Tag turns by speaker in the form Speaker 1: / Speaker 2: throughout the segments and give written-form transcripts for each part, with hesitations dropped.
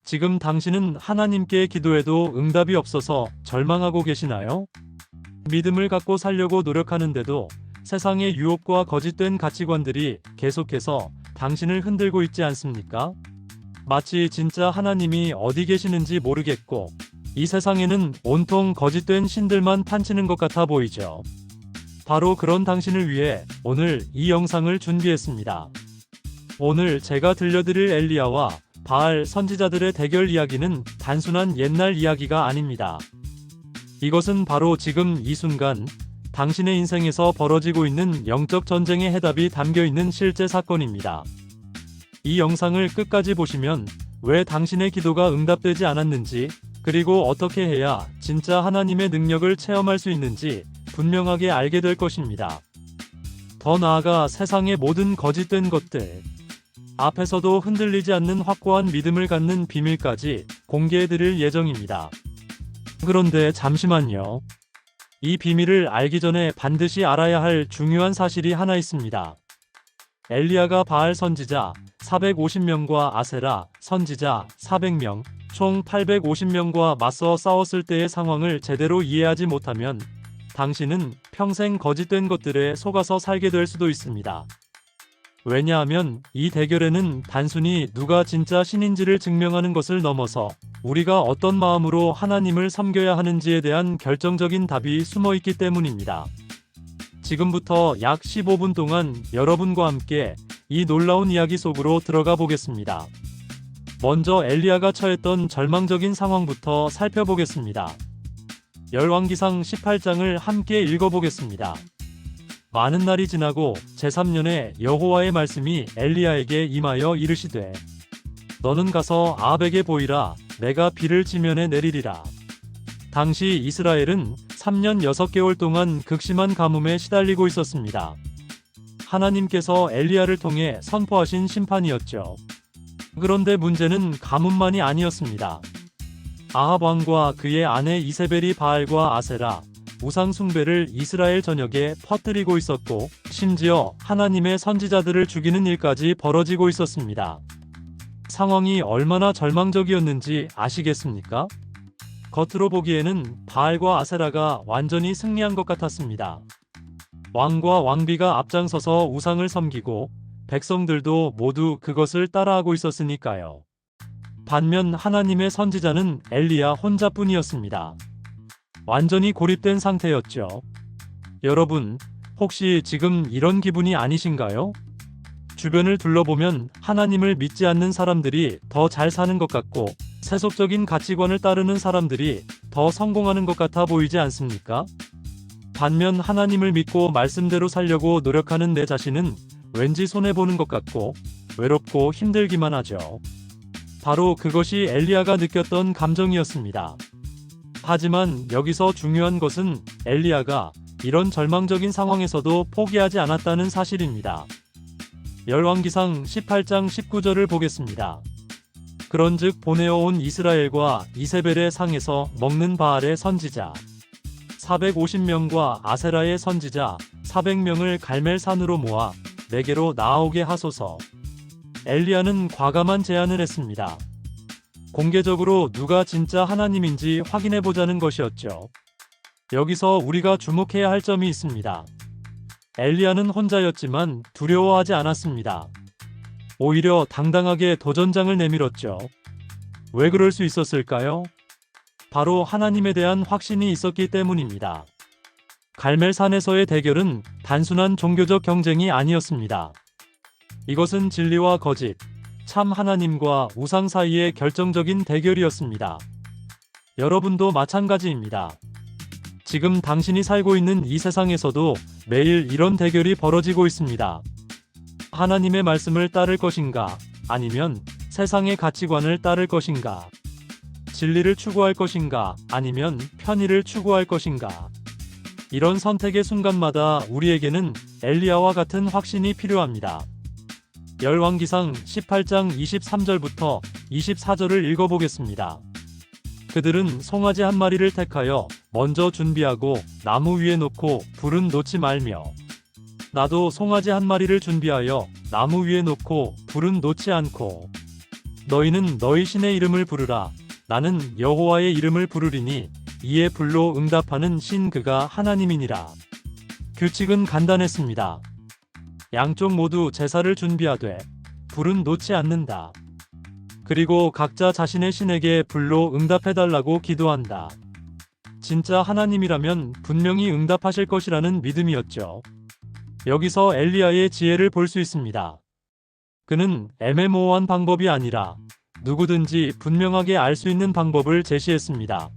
Speaker 1: 지금 당신은 하나님께 기도해도 응답이 없어서 절망하고 계시나요? 믿음을 갖고 살려고 노력하는데도 세상의 유혹과 거짓된 가치관들이 계속해서 당신을 흔들고 있지 않습니까? 마치 진짜 하나님이 어디 계시는지 모르겠고 이 세상에는 온통 거짓된 신들만 판치는 것 같아 보이죠. 바로 그런 당신을 위해 오늘 이 영상을 준비했습니다. 오늘 제가 들려드릴 엘리야와 바알 선지자들의 대결 이야기는 단순한 옛날 이야기가 아닙니다. 이것은 바로 지금 이 순간 당신의 인생에서 벌어지고 있는 영적 전쟁의 해답이 담겨 있는 실제 사건입니다. 이 영상을 끝까지 보시면 왜 당신의 기도가 응답되지 않았는지, 그리고 어떻게 해야 진짜 하나님의 능력을 체험할 수 있는지 분명하게 알게 될 것입니다. 더 나아가 세상의 모든 거짓된 것들, 앞에서도 흔들리지 않는 확고한 믿음을 갖는 비밀까지 공개해드릴 예정입니다. 그런데 잠시만요. 이 비밀을 알기 전에 반드시 알아야 할 중요한 사실이 하나 있습니다. 엘리야가 바알 선지자 450명과 아세라 선지자 400명, 총 850명과 맞서 싸웠을 때의 상황을 제대로 이해하지 못하면 당신은 평생 거짓된 것들에 속아서 살게 될 수도 있습니다. 왜냐하면 이 대결에는 단순히 누가 진짜 신인지를 증명하는 것을 넘어서 우리가 어떤 마음으로 하나님을 섬겨야 하는지에 대한 결정적인 답이 숨어 있기 때문입니다. 지금부터 약 15분 동안 여러분과 함께 이 놀라운 이야기 속으로 들어가 보겠습니다. 먼저 엘리야가 처했던 절망적인 상황부터 살펴보겠습니다. 열왕기상 18장을 함께 읽어보겠습니다. 많은 날이 지나고 제3년에 여호와의 말씀이 엘리야에게 임하여 이르시되 너는 가서 아합에게 보이라. 내가 비를 지면에 내리리라. 당시 이스라엘은 3년 6개월 동안 극심한 가뭄에 시달리고 있었습니다. 하나님께서 엘리야를 통해 선포하신 심판이었죠. 그런데 문제는 가뭄만이 아니었습니다. 아합 왕과 그의 아내 이세벨이 바알과 아세라, 우상 숭배를 이스라엘 전역에 퍼뜨리고 있었고 심지어 하나님의 선지자들을 죽이는 일까지 벌어지고 있었습니다. 상황이 얼마나 절망적이었는지 아시겠습니까? 겉으로 보기에는 바알과 아세라가 완전히 승리한 것 같았습니다. 왕과 왕비가 앞장서서 우상을 섬기고 백성들도 모두 그것을 따라하고 있었으니까요. 반면 하나님의 선지자는 엘리야 혼자뿐이었습니다. 완전히 고립된 상태였죠. 여러분, 혹시 지금 이런 기분이 아니신가요? 주변을 둘러보면 하나님을 믿지 않는 사람들이 더 잘 사는 것 같고 세속적인 가치관을 따르는 사람들이 더 성공하는 것 같아 보이지 않습니까? 반면 하나님을 믿고 말씀대로 살려고 노력하는 내 자신은 왠지 손해보는 것 같고 외롭고 힘들기만 하죠. 바로 그것이 엘리야가 느꼈던 감정이었습니다. 하지만 여기서 중요한 것은 엘리야가 이런 절망적인 상황에서도 포기하지 않았다는 사실입니다. 열왕기상 18장 19절을 보겠습니다. 그런즉 보내어 온 이스라엘과 이세벨의 상에서 먹는 바알의 선지자 450명과 아세라의 선지자 400명을 갈멜산으로 모아 내게로 나아오게 하소서. 엘리야는 과감한 제안을 했습니다. 공개적으로 누가 진짜 하나님인지 확인해보자는 것이었죠. 여기서 우리가 주목해야 할 점이 있습니다. 엘리야는 혼자였지만 두려워하지 않았습니다. 오히려 당당하게 도전장을 내밀었죠. 왜 그럴 수 있었을까요? 바로 하나님에 대한 확신이 있었기 때문입니다. 갈멜산에서의 대결은 단순한 종교적 경쟁이 아니었습니다. 이것은 진리와 거짓, 참 하나님과 우상 사이의 결정적인 대결이었습니다. 여러분도 마찬가지입니다. 지금 당신이 살고 있는 이 세상에서도 매일 이런 대결이 벌어지고 있습니다. 하나님의 말씀을 따를 것인가, 아니면 세상의 가치관을 따를 것인가, 진리를 추구할 것인가, 아니면 편의를 추구할 것인가. 이런 선택의 순간마다 우리에게는 엘리야와 같은 확신이 필요합니다. 열왕기상 18장 23절부터 24절을 읽어보겠습니다. 그들은 송아지 한 마리를 택하여 먼저 준비하고 나무 위에 놓고 불은 놓지 말며 나도 송아지 한 마리를 준비하여 나무 위에 놓고 불은 놓지 않고 너희는 너희 신의 이름을 부르라. 나는 여호와의 이름을 부르리니 이에 불로 응답하는 신 그가 하나님이니라. 규칙은 간단했습니다. 양쪽 모두 제사를 준비하되 불은 놓지 않는다. 그리고 각자 자신의 신에게 불로 응답해달라고 기도한다. 진짜 하나님이라면 분명히 응답하실 것이라는 믿음이었죠. 여기서 엘리야의 지혜를 볼 수 있습니다. 그는 애매모호한 방법이 아니라 누구든지 분명하게 알 수 있는 방법을 제시했습니다.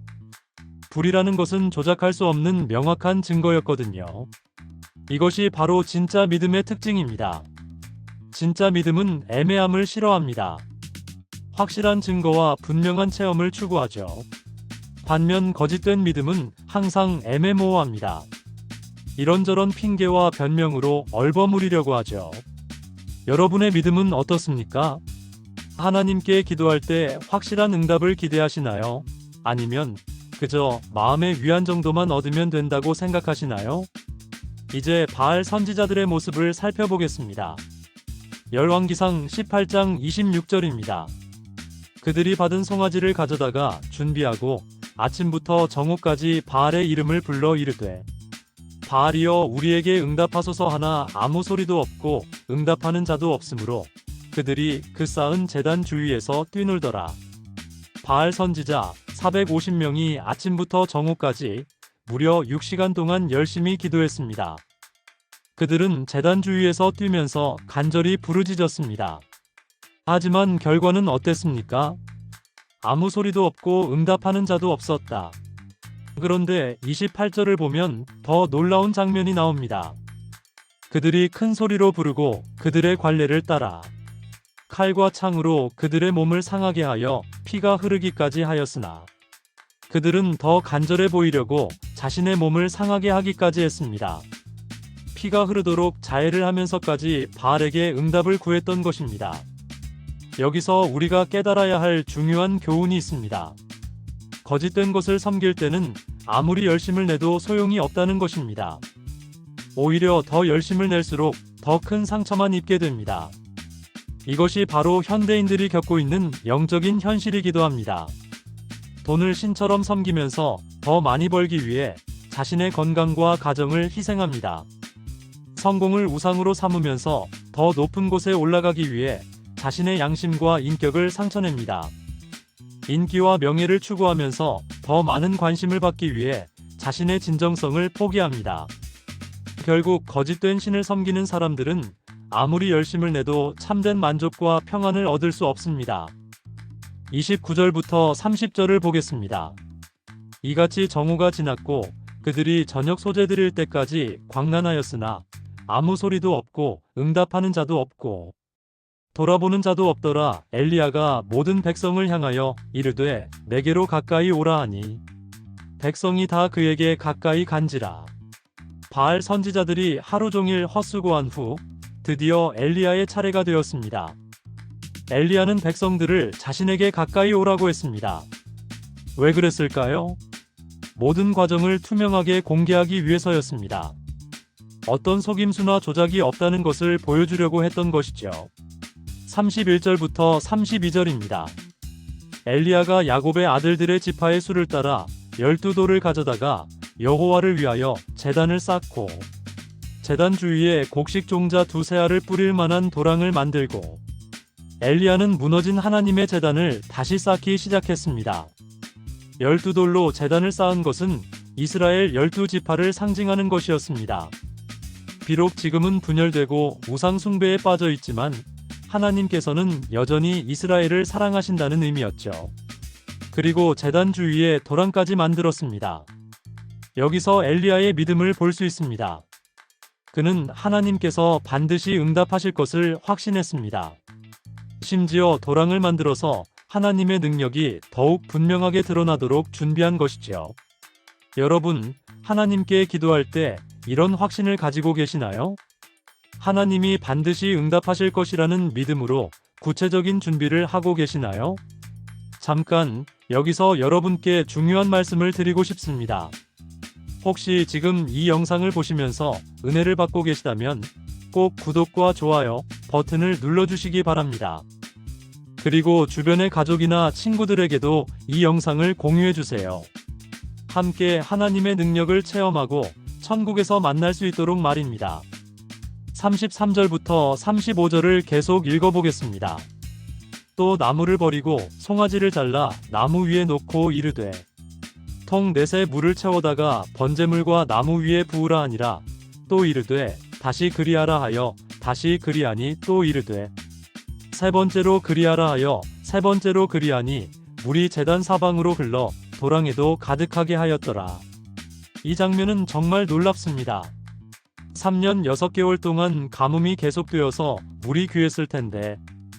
Speaker 1: 불이라는 것은 조작할 수 없는 명확한 증거였거든요. 이것이 바로 진짜 믿음의 특징입니다. 진짜 믿음은 애매함을 싫어합니다. 확실한 증거와 분명한 체험을 추구하죠. 반면 거짓된 믿음은 항상 애매모호합니다. 이런저런 핑계와 변명으로 얼버무리려고 하죠. 여러분의 믿음은 어떻습니까? 하나님께 기도할 때 확실한 응답을 기대하시나요? 아니면 그저 마음의 위안 정도만 얻으면 된다고 생각하시나요? 이제 바알 선지자들의 모습을 살펴보겠습니다. 열왕기상 18장 26절입니다. 그들이 받은 송아지를 가져다가 준비하고 아침부터 정오까지 바알의 이름을 불러 이르되 바알이여 우리에게 응답하소서 하나 아무 소리도 없고 응답하는 자도 없으므로 그들이 그 쌓은 제단 주위에서 뛰놀더라. 바알 선지자 450명이 아침부터 정오까지 무려 6시간 동안 열심히 기도했습니다. 그들은 제단 주위에서 뛰면서 간절히 부르짖었습니다. 하지만 결과는 어땠습니까? 아무 소리도 없고 응답하는 자도 없었다. 그런데 28절을 보면 더 놀라운 장면이 나옵니다. 그들이 큰 소리로 부르고 그들의 관례를 따라 칼과 창으로 그들의 몸을 상하게 하여 피가 흐르기까지 하였으나 그들은 더 간절해 보이려고 자신의 몸을 상하게 하기까지 했습니다. 피가 흐르도록 자해를 하면서까지 바알에게 응답을 구했던 것입니다. 여기서 우리가 깨달아야 할 중요한 교훈이 있습니다. 거짓된 것을 섬길 때는 아무리 열심을 내도 소용이 없다는 것입니다. 오히려 더 열심을 낼수록 더 큰 상처만 입게 됩니다. 이것이 바로 현대인들이 겪고 있는 영적인 현실이기도 합니다. 돈을 신처럼 섬기면서 더 많이 벌기 위해 자신의 건강과 가정을 희생합니다. 성공을 우상으로 삼으면서 더 높은 곳에 올라가기 위해 자신의 양심과 인격을 상처냅니다. 인기와 명예를 추구하면서 더 많은 관심을 받기 위해 자신의 진정성을 포기합니다. 결국 거짓된 신을 섬기는 사람들은 아무리 열심을 내도 참된 만족과 평안을 얻을 수 없습니다. 29절부터 30절을 보겠습니다. 이같이 정오가 지났고 그들이 저녁 소재 드릴 때까지 광란하였으나 아무 소리도 없고 응답하는 자도 없고 돌아보는 자도 없더라. 엘리야가 모든 백성을 향하여 이르되 내게로 가까이 오라 하니 백성이 다 그에게 가까이 간지라. 바알 선지자들이 하루 종일 헛수고한 후 드디어 엘리야의 차례가 되었습니다. 엘리야는 백성들을 자신에게 가까이 오라고 했습니다. 왜 그랬을까요? 모든 과정을 투명하게 공개하기 위해서였습니다. 어떤 속임수나 조작이 없다는 것을 보여주려고 했던 것이죠. 31절부터 32절입니다. 엘리야가 야곱의 아들들의 지파의 수를 따라 12돌을 가져다가 여호와를 위하여 제단을 쌓고 제단 주위에 곡식 종자 두세 알을 뿌릴 만한 도랑을 만들고 엘리야는 무너진 하나님의 제단을 다시 쌓기 시작했습니다. 12돌로 제단을 쌓은 것은 이스라엘 12지파를 상징하는 것이었습니다. 비록 지금은 분열되고 우상 숭배에 빠져 있지만 하나님께서는 여전히 이스라엘을 사랑하신다는 의미였죠. 그리고 제단 주위에 도랑까지 만들었습니다. 여기서 엘리야의 믿음을 볼 수 있습니다. 그는 하나님께서 반드시 응답하실 것을 확신했습니다. 심지어 도랑을 만들어서 하나님의 능력이 더욱 분명하게 드러나도록 준비한 것이죠. 여러분, 하나님께 기도할 때 이런 확신을 가지고 계시나요? 하나님이 반드시 응답하실 것이라는 믿음으로 구체적인 준비를 하고 계시나요? 잠깐 여기서 여러분께 중요한 말씀을 드리고 싶습니다. 혹시 지금 이 영상을 보시면서 은혜를 받고 계시다면 꼭 구독과 좋아요 버튼을 눌러주시기 바랍니다. 그리고 주변의 가족이나 친구들에게도 이 영상을 공유해 주세요. 함께 하나님의 능력을 체험하고 천국에서 만날 수 있도록 말입니다. 33절부터 35절을 계속 읽어보겠습니다. 또 나무를 버리고 송아지를 잘라 나무 위에 놓고 이르되 통 넷에 물을 채워다가 번제물과 나무 위에 부으라 하니라. 또 이르되 다시 그리하라 하여 다시 그리하니. 또 이르되 세 번째로 그리하라 하여 세 번째로 그리하니 물이 제단 사방으로 흘러 도랑에도 가득하게 하였더라. 이 장면은 정말 놀랍습니다. 3년 6개월 동안 가뭄이 계속되어서 물이 귀했을 텐데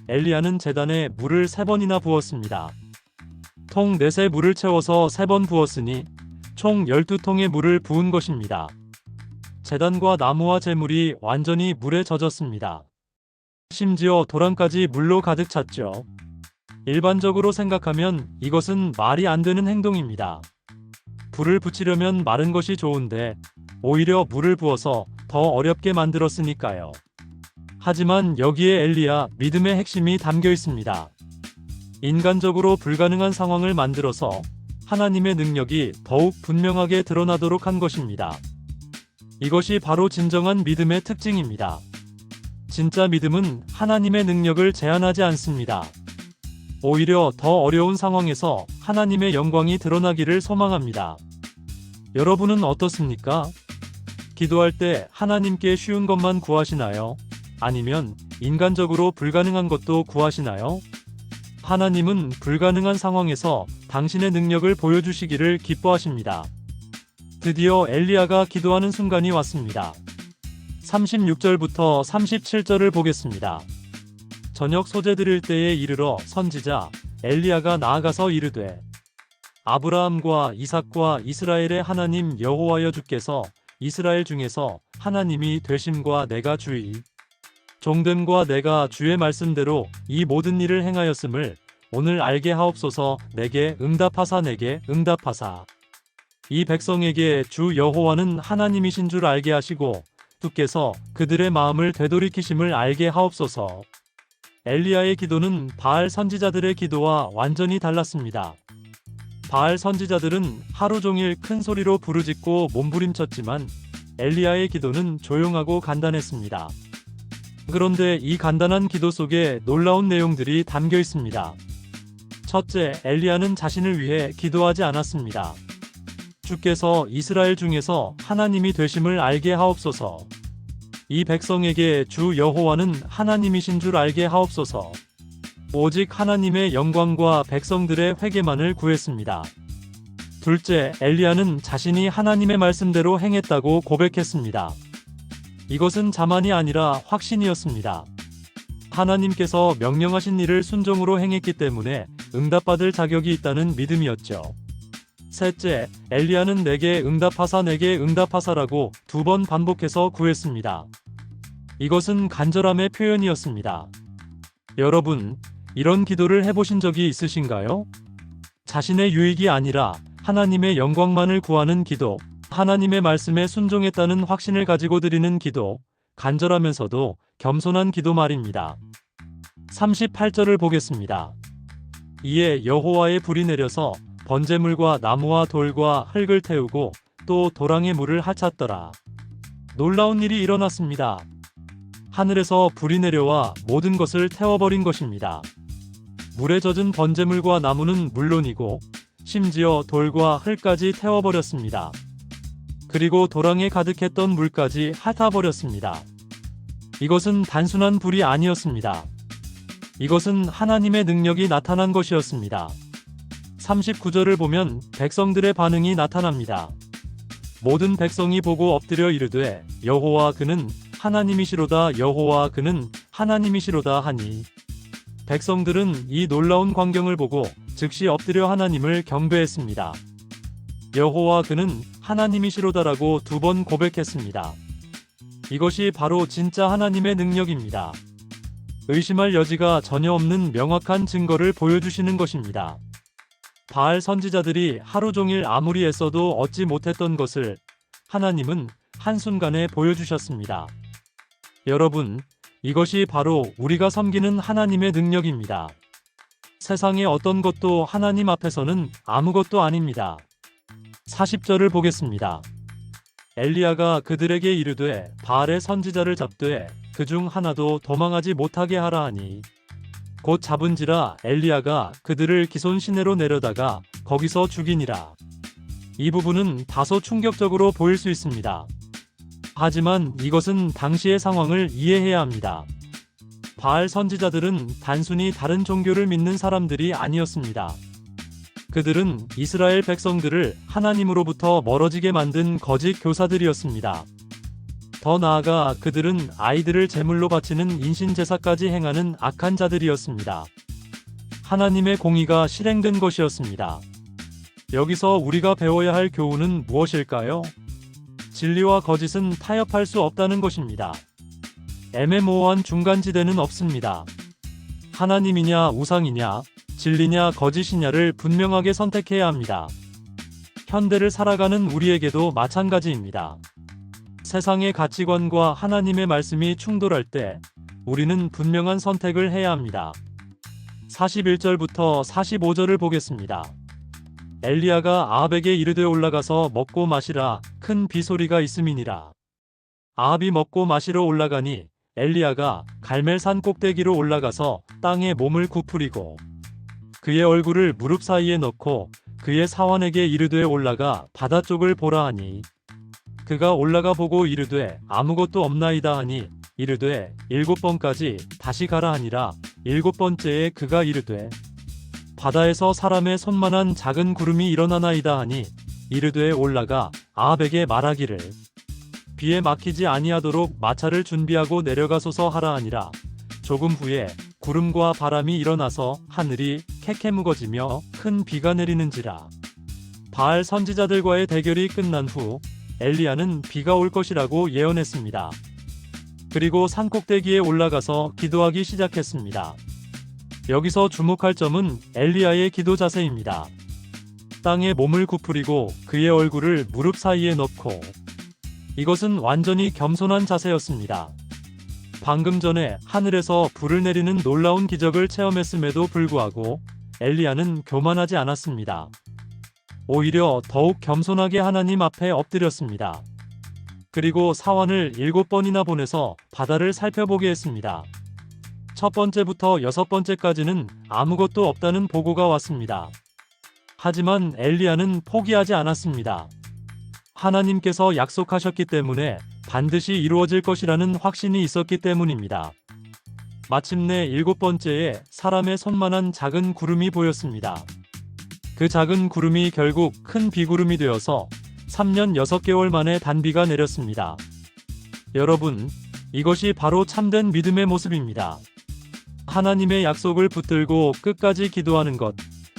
Speaker 1: 엘리야는 제단에 물을 3번이나 부었습니다. 통 넷에 물을 채워서 3번 부었으니 총 12통의 물을 부은 것입니다. 제단과 나무와 제물이 완전히 물에 젖었습니다. 심지어 도랑까지 물로 가득 찼죠. 일반적으로 생각하면 이것은 말이 안 되는 행동입니다. 불을 붙이려면 마른 것이 좋은데 오히려 물을 부어서 더 어렵게 만들었으니까요. 하지만 여기에 엘리야 믿음의 핵심이 담겨 있습니다. 인간적으로 불가능한 상황을 만들어서 하나님의 능력이 더욱 분명하게 드러나도록 한 것입니다. 이것이 바로 진정한 믿음의 특징입니다. 진짜 믿음은 하나님의 능력을 제한하지 않습니다. 오히려 더 어려운 상황에서 하나님의 영광이 드러나기를 소망합니다. 여러분은 어떻습니까? 기도할 때 하나님께 쉬운 것만 구하시나요? 아니면 인간적으로 불가능한 것도 구하시나요? 하나님은 불가능한 상황에서 당신의 능력을 보여주시기를 기뻐하십니다. 드디어 엘리야가 기도하는 순간이 왔습니다. 36절부터 37절을 보겠습니다. 저녁 소재 드릴 때에 이르러 선지자 엘리야가 나아가서 이르되 아브라함과 이삭과 이스라엘의 하나님 여호와여 주께서 이스라엘 중에서 하나님이 되심과 내가 주의 종됨과 내가 주의 말씀대로 이 모든 일을 행하였음을 오늘 알게 하옵소서. 내게 응답하사 내게 응답하사 이 백성에게 주 여호와는 하나님이신 줄 알게 하시고 주께서 그들의 마음을 되돌이키심을 알게 하옵소서. 엘리야의 기도는 바알 선지자들의 기도와 완전히 달랐습니다. 바알 선지자들은 하루 종일 큰 소리로 부르짖고 몸부림쳤지만 엘리야의 기도는 조용하고 간단했습니다. 그런데 이 간단한 기도 속에 놀라운 내용들이 담겨 있습니다. 첫째, 엘리야는 자신을 위해 기도하지 않았습니다. 주께서 이스라엘 중에서 하나님이 되심을 알게 하옵소서. 이 백성에게 주 여호와는 하나님이신 줄 알게 하옵소서. 오직 하나님의 영광과 백성들의 회개만을 구했습니다. 둘째, 엘리야는 자신이 하나님의 말씀대로 행했다고 고백했습니다. 이것은 자만이 아니라 확신이었습니다. 하나님께서 명령하신 일을 순종으로 행했기 때문에 응답받을 자격이 있다는 믿음이었죠. 셋째, 엘리야는 내게 응답하사 내게 응답하사라고 2번 반복해서 구했습니다. 이것은 간절함의 표현이었습니다. 여러분, 이런 기도를 해보신 적이 있으신가요? 자신의 유익이 아니라 하나님의 영광만을 구하는 기도, 하나님의 말씀에 순종했다는 확신을 가지고 드리는 기도, 간절하면서도 겸손한 기도 말입니다. 38절을 보겠습니다. 이에 여호와의 불이 내려서 번제물과 나무와 돌과 흙을 태우고 또 도랑의 물을 핥았더라. 놀라운 일이 일어났습니다. 하늘에서 불이 내려와 모든 것을 태워버린 것입니다. 물에 젖은 번제물과 나무는 물론이고 심지어 돌과 흙까지 태워버렸습니다. 그리고 도랑에 가득했던 물까지 핥아버렸습니다. 이것은 단순한 불이 아니었습니다. 이것은 하나님의 능력이 나타난 것이었습니다. 39절을 보면 백성들의 반응이 나타납니다. 모든 백성이 보고 엎드려 이르되 여호와 그는 하나님이시로다 여호와 그는 하나님이시로다 하니 백성들은 이 놀라운 광경을 보고 즉시 엎드려 하나님을 경배했습니다. 여호와 그는 하나님이시로다라고 2번 고백했습니다. 이것이 바로 진짜 하나님의 능력입니다. 의심할 여지가 전혀 없는 명확한 증거를 보여주시는 것입니다. 바알 선지자들이 하루 종일 아무리 애써도 얻지 못했던 것을 하나님은 한순간에 보여주셨습니다. 여러분, 이것이 바로 우리가 섬기는 하나님의 능력입니다. 세상의 어떤 것도 하나님 앞에서는 아무것도 아닙니다. 40절을 보겠습니다. 엘리야가 그들에게 이르되 바알의 선지자를 잡되 그중 하나도 도망하지 못하게 하라 하니 곧 잡은지라 엘리야가 그들을 기손 시내로 내려다가 거기서 죽이니라. 이 부분은 다소 충격적으로 보일 수 있습니다. 하지만 이것은 당시의 상황을 이해해야 합니다. 바알 선지자들은 단순히 다른 종교를 믿는 사람들이 아니었습니다. 그들은 이스라엘 백성들을 하나님으로부터 멀어지게 만든 거짓 교사들이었습니다. 더 나아가 그들은 아이들을 제물로 바치는 인신제사까지 행하는 악한 자들이었습니다. 하나님의 공의가 실행된 것이었습니다. 여기서 우리가 배워야 할 교훈은 무엇일까요? 진리와 거짓은 타협할 수 없다는 것입니다. 애매모호한 중간지대는 없습니다. 하나님이냐 우상이냐, 진리냐 거짓이냐를 분명하게 선택해야 합니다. 현대를 살아가는 우리에게도 마찬가지입니다. 세상의 가치관과 하나님의 말씀이 충돌할 때 우리는 분명한 선택을 해야 합니다. 41절부터 45절을 보겠습니다. 엘리야가 아합에게 이르되 올라가서 먹고 마시라, 큰 비소리가 있음이니라. 아합이 먹고 마시러 올라가니 엘리야가 갈멜산 꼭대기로 올라가서 땅에 몸을 굽으리고 그의 얼굴을 무릎 사이에 넣고 그의 사환에게 이르되 올라가 바다 쪽을 보라 하니 그가 올라가 보고 이르되 아무것도 없나이다 하니 이르되 7번까지 다시 가라 하니라. 7번째에 그가 이르되 바다에서 사람의 손만한 작은 구름이 일어나나이다 하니 이르되 올라가 아합에게 말하기를 비에 막히지 아니하도록 마차를 준비하고 내려가소서 하라 하니라. 조금 후에 구름과 바람이 일어나서 하늘이 캐캐묵어지며 큰 비가 내리는지라. 바알 선지자들과의 대결이 끝난 후 엘리야는 비가 올 것이라고 예언했습니다. 그리고 산꼭대기에 올라가서 기도하기 시작했습니다. 여기서 주목할 점은 엘리야의 기도 자세입니다. 땅에 몸을 굽으리고 그의 얼굴을 무릎 사이에 넣고 이것은 완전히 겸손한 자세였습니다. 방금 전에 하늘에서 불을 내리는 놀라운 기적을 체험했음에도 불구하고 엘리야는 교만하지 않았습니다. 오히려 더욱 겸손하게 하나님 앞에 엎드렸습니다. 그리고 사환을 7번이나 보내서 바다를 살펴보게 했습니다. 첫 번째부터 6번째까지는 아무것도 없다는 보고가 왔습니다. 하지만 엘리야는 포기하지 않았습니다. 하나님께서 약속하셨기 때문에 반드시 이루어질 것이라는 확신이 있었기 때문입니다. 마침내 7번째에 사람의 손만한 작은 구름이 보였습니다. 그 작은 구름이 결국 큰 비구름이 되어서 3년 6개월 만에 단비가 내렸습니다. 여러분, 이것이 바로 참된 믿음의 모습입니다. 하나님의 약속을 붙들고 끝까지 기도하는 것,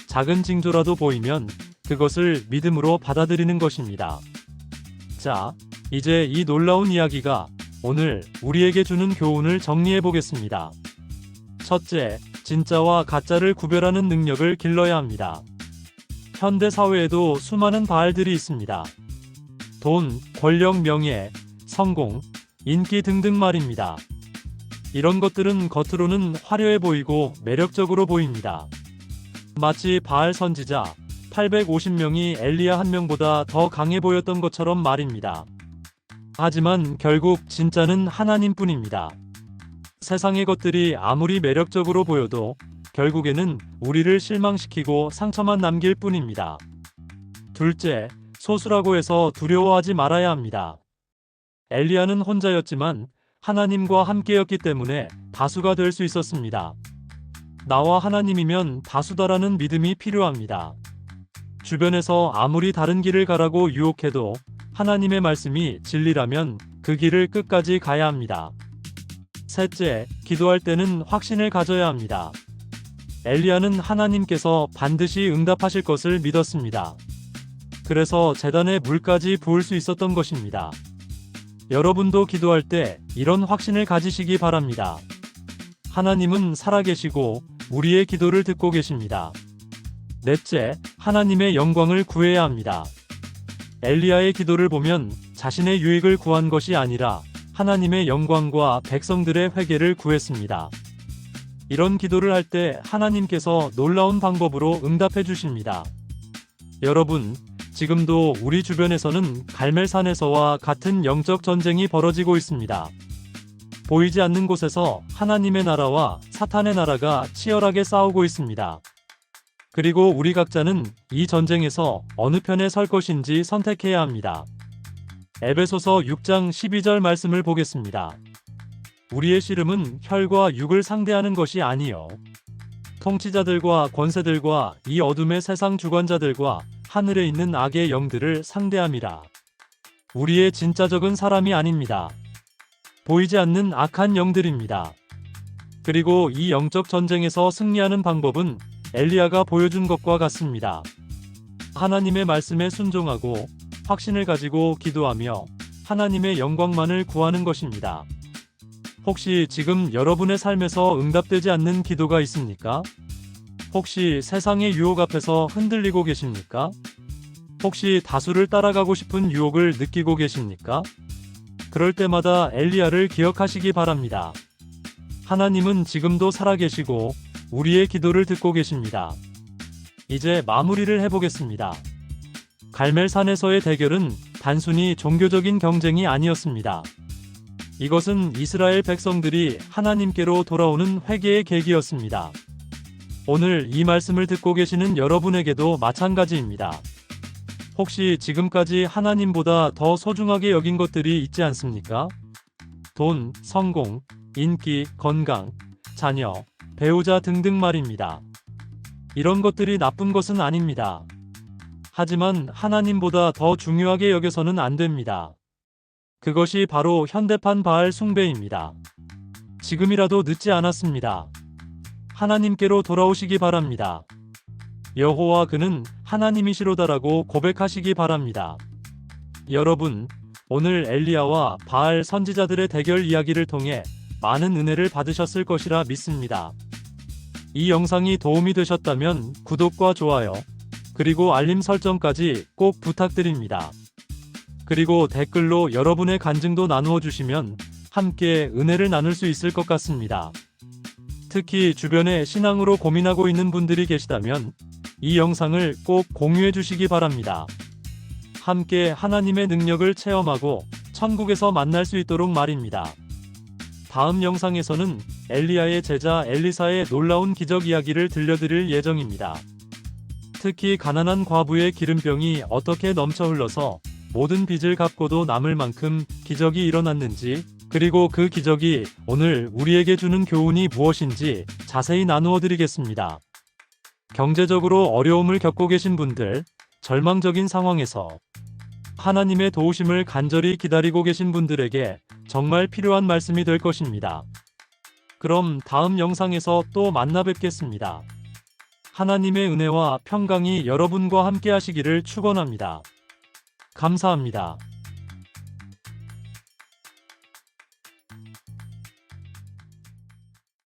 Speaker 1: 작은 징조라도 보이면 그것을 믿음으로 받아들이는 것입니다. 자, 이제 이 놀라운 이야기가 오늘 우리에게 주는 교훈을 정리해 보겠습니다. 첫째, 진짜와 가짜를 구별하는 능력을 길러야 합니다. 현대 사회에도 수많은 바알들이 있습니다. 돈, 권력, 명예, 성공, 인기 등등 말입니다. 이런 것들은 겉으로는 화려해 보이고 매력적으로 보입니다. 마치 바알 선지자 850명이 엘리야 한 명보다 더 강해 보였던 것처럼 말입니다. 하지만 결국 진짜는 하나님뿐입니다. 세상의 것들이 아무리 매력적으로 보여도 결국에는 우리를 실망시키고 상처만 남길 뿐입니다. 둘째, 소수라고 해서 두려워하지 말아야 합니다. 엘리야는 혼자였지만 하나님과 함께였기 때문에 다수가 될 수 있었습니다. 나와 하나님이면 다수다라는 믿음이 필요합니다. 주변에서 아무리 다른 길을 가라고 유혹해도 하나님의 말씀이 진리라면 그 길을 끝까지 가야 합니다. 셋째, 기도할 때는 확신을 가져야 합니다. 엘리야는 하나님께서 반드시 응답하실 것을 믿었습니다. 그래서 제단에 물까지 부을 수 있었던 것입니다. 여러분도 기도할 때 이런 확신을 가지시기 바랍니다. 하나님은 살아계시고 우리의 기도를 듣고 계십니다. 넷째, 하나님의 영광을 구해야 합니다. 엘리야의 기도를 보면 자신의 유익을 구한 것이 아니라 하나님의 영광과 백성들의 회개를 구했습니다. 이런 기도를 할 때 하나님께서 놀라운 방법으로 응답해 주십니다. 여러분, 지금도 우리 주변에서는 갈멜산에서와 같은 영적 전쟁이 벌어지고 있습니다. 보이지 않는 곳에서 하나님의 나라와 사탄의 나라가 치열하게 싸우고 있습니다. 그리고 우리 각자는 이 전쟁에서 어느 편에 설 것인지 선택해야 합니다. 에베소서 6장 12절 말씀을 보겠습니다. 우리의 씨름은 혈과 육을 상대하는 것이 아니요 통치자들과 권세들과 이 어둠의 세상 주관자들과 하늘에 있는 악의 영들을 상대함이라. 우리의 진짜 적은 사람이 아닙니다. 보이지 않는 악한 영들입니다. 그리고 이 영적 전쟁에서 승리하는 방법은 엘리야가 보여준 것과 같습니다. 하나님의 말씀에 순종하고 확신을 가지고 기도하며 하나님의 영광만을 구하는 것입니다. 혹시 지금 여러분의 삶에서 응답되지 않는 기도가 있습니까? 혹시 세상의 유혹 앞에서 흔들리고 계십니까? 혹시 다수를 따라가고 싶은 유혹을 느끼고 계십니까? 그럴 때마다 엘리야를 기억하시기 바랍니다. 하나님은 지금도 살아계시고 우리의 기도를 듣고 계십니다. 이제 마무리를 해보겠습니다. 갈멜산에서의 대결은 단순히 종교적인 경쟁이 아니었습니다. 이것은 이스라엘 백성들이 하나님께로 돌아오는 회개의 계기였습니다. 오늘 이 말씀을 듣고 계시는 여러분에게도 마찬가지입니다. 혹시 지금까지 하나님보다 더 소중하게 여긴 것들이 있지 않습니까? 돈, 성공, 인기, 건강, 자녀, 배우자 등등 말입니다. 이런 것들이 나쁜 것은 아닙니다. 하지만 하나님보다 더 중요하게 여겨서는 안 됩니다. 그것이 바로 현대판 바알 숭배입니다. 지금이라도 늦지 않았습니다. 하나님께로 돌아오시기 바랍니다. 여호와 그는 하나님이시로다라고 고백하시기 바랍니다. 여러분, 오늘 엘리야와 바알 선지자들의 대결 이야기를 통해 많은 은혜를 받으셨을 것이라 믿습니다. 이 영상이 도움이 되셨다면 구독과 좋아요, 그리고 알림 설정까지 꼭 부탁드립니다. 그리고 댓글로 여러분의 간증도 나누어 주시면 함께 은혜를 나눌 수 있을 것 같습니다. 특히 주변에 신앙으로 고민하고 있는 분들이 계시다면 이 영상을 꼭 공유해 주시기 바랍니다. 함께 하나님의 능력을 체험하고 천국에서 만날 수 있도록 말입니다. 다음 영상에서는 엘리야의 제자 엘리사의 놀라운 기적 이야기를 들려드릴 예정입니다. 특히 가난한 과부의 기름병이 어떻게 넘쳐 흘러서 모든 빚을 갚고도 남을 만큼 기적이 일어났는지, 그리고 그 기적이 오늘 우리에게 주는 교훈이 무엇인지 자세히 나누어 드리겠습니다. 경제적으로 어려움을 겪고 계신 분들, 절망적인 상황에서 하나님의 도우심을 간절히 기다리고 계신 분들에게 정말 필요한 말씀이 될 것입니다. 그럼 다음 영상에서 또 만나 뵙겠습니다. 하나님의 은혜와 평강이 여러분과 함께 하시기를 축원합니다. 감사합니다.